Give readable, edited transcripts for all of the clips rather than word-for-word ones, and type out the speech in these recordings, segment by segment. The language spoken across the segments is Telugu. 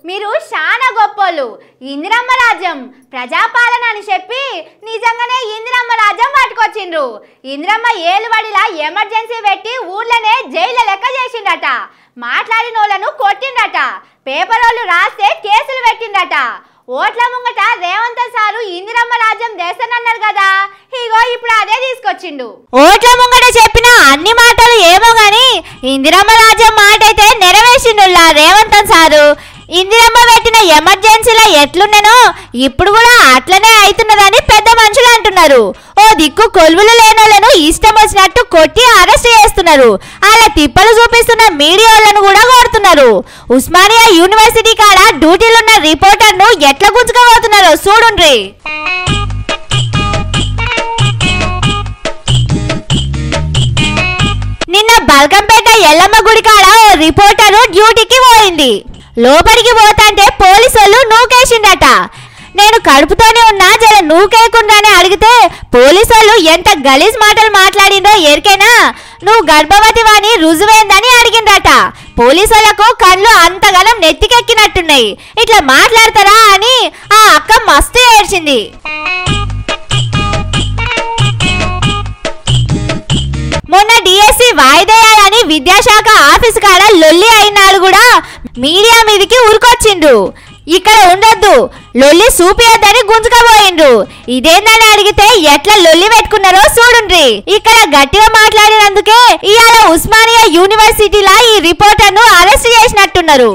మీరు చాలా గొప్పోళ్ళు. ఇందిరమ్మ రాజ్యం ప్రజాపాలన అని చెప్పి నిజంగానే ఇందిరమ్మ రాజ్యం పట్టుకొచ్చిండ్రు. ఇందిరమ్మ ఏలుబడిలా ఎమర్జెన్సీ పెట్టి ఊర్లోనే జైలు లెక్క చేసిండట. మాట్లాడిన వాళ్ళను కొట్టిండట. పేపర్ వాళ్ళు రాస్తే కేసులు పెట్టిండట. ఓట్ల ముంగట రేవంత్ సారు ఇందిరమ్మ రాజ్యం దేశనన్నారు కదా, ఇగో ఇప్పుడు అదే తీసుకొచ్చిండు. ఓట్ల ముంగట చెప్పిన అన్ని మాటలు ఏమో గాని ఇందిరమ్మ రాజ్యం మాట అయితే నెరవేర్చిండులా రేవంత్ సారు. ఇందిరమ్మ పెట్టిన ఎమర్జెన్సీలో ఎట్లుండెనో ఇప్పుడు కూడా అట్లనే అవుతున్నదని పెద్ద మనుషులు అంటున్నారు. ఓ దిక్కు కొలువులు లేనోళ్లను ఇష్టం వచ్చినట్టు కొట్టి అరెస్ట్ చేస్తున్నారు. అలా తిప్పలు చూపిస్తున్న మీడియాలను కూడా కొడుతున్నారు. ఉస్మానియా యూనివర్సిటీ కాడ డ్యూటీలున్న రిపోర్టర్ను ఎట్లా గుంజుకోబోతున్నారో చూడుండ్రి. నిన్న బల్కంపేట ఎల్లమ్మ గుడి కాడ ఓ రిపోర్టరు డ్యూటీకి పోయింది. లోపలికి పోతాంటే పోలీసులు నూకేసిండట. నేను కడుపుతోనే ఉన్నా జర నూకేయకుండా అని అడిగితే పోలీసులు ఎంత గలీజ్ మాటలు మాట్లాడిందో ఎరికేనా, నువ్వు గర్భవతి వాని రుజువైందని అడిగిందట. పోలీసులకు కళ్ళు అంతగానం నెత్తికెక్కినట్టున్నాయి. ఇట్లా మాట్లాడతారా అని ఆ అక్క మస్తు ఏడ్చింది. మొన్న డిఎస్సి వాయిదేయాలని విద్యాశాఖ ఆఫీసు కాడ లొల్లి అయినాడు కూడా మీడియా మీదకి ఉరికొచ్చిండ్రు. ఇక్కడ ఉండొద్దు, లొల్లి చూపియొద్దని గుంజుకపోయిండ్రు. ఇదేందని అడిగితే ఎట్లా లొల్లి పెట్టుకున్నారో చూడుండ్రి. ఇక్కడ గట్టిగా మాట్లాడినందుకే ఇవాళ ఉస్మానియా యూనివర్సిటీలో ఈ రిపోర్టర్ను అరెస్ట్ చేసినట్టున్నారు.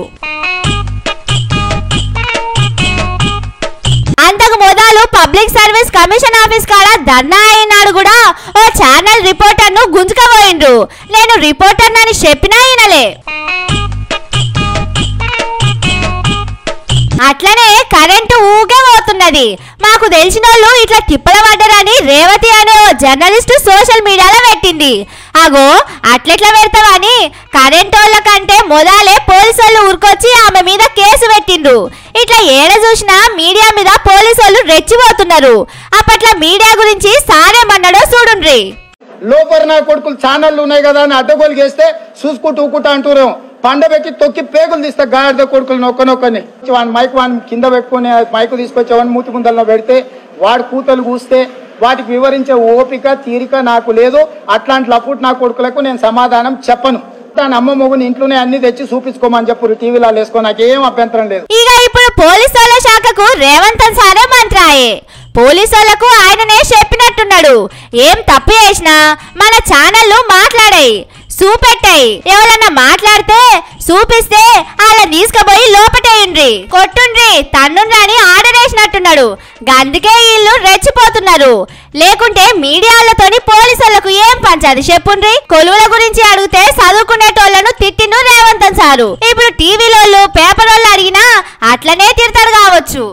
అంతకు మొదలు పబ్లిక్ సర్వీస్ కమిషన్ ఆఫీస్ కాడ ధర్నా అయినాడు కూడా ఓ ఛానల్ రిపోర్టర్ను గుంజుకపోయిండ్రు. నేను రిపోర్టర్ అని చెప్పినా వినలే. అట్లనే కరెంటు ఊగే పోతున్నది. మాకు తెలిసిన వాళ్ళు ఇట్లా తిప్పల పడ్డారని రేవతి అనే ఓ జర్నలిస్టు సోషల్ మీడియాలో పెట్టింది. అగో అట్లెట్లా పెడతావని కరెంట్ వాళ్ళ కంటే మొదలే పోలీసు వాళ్ళు ఊరుకొచ్చి ఆమె మీద కేసు పెట్టిండ్రు. ఇట్లా ఏడ చూసినా మీడియా మీద పోలీసు వాళ్ళు రెచ్చిపోతున్నారు. అప్పట్లో మీడియా గురించి సారేమన్నాడో చూడుండ్రి. లోపల నా కొడుకులు ఛానళ్ళు ఉన్నాయి కదా అని అడ్డగోలుగేస్తే చూసుకుంటూ ఊకుంటా అంటున్నాం. పండబెట్టి తొక్కి పేగులు తీస్తే గాడిద కొడుకులు నొక్కనొక్కని వాని మైక్ వాని కింద పెట్టుకుని మైకు తీసుకొచ్చి వాని మూతి ముందల్లో పెడితే వాడి కూతలు కూస్తే వాటికి వివరించే ఓపిక తీరిక నాకు లేదు. అట్లాంటి నా కొడుకులకు నేను సమాధానం చెప్పను. దాని అమ్మ మొగుని ఇంట్లోనే అన్ని తెచ్చి చూపించుకోమని చెప్పు టీవీలో వేసుకో, నాకేం అభ్యంతరం లేదు. ఇక ఇప్పుడు పోలీసుల శాఖకు రేవంత్ సారే మంత్రాయే. పోలీసులకు ఆయననే చెప్పినట్టున్నాడు. ఏం తప్పు చేసినా మన ఛానళ్ళు మాట్లాడాయి, చూపెట్టాయి. ఎవరన్నా మాట్లాడితే చూపిస్తే అలా తీసుకుపోయి లోపటేయండి, కొట్టుండ్రి, తన్నుండ్రి అని ఆర్డర్ వేసినట్టున్నాడు. అందుకే వీళ్ళు రెచ్చిపోతున్నారు. లేకుంటే మీడియాలతోని పోలీసులకు ఏం పంచాది చెప్పుండ్రి. కొలువుల గురించి అడిగితే చదువుకునేటోళ్లను తిట్టిను రేవంత్ సారు. ఇప్పుడు టీవీలోళ్ళు పేపర్ వాళ్ళు అడిగినా అట్లనే తిడతారు కావచ్చు.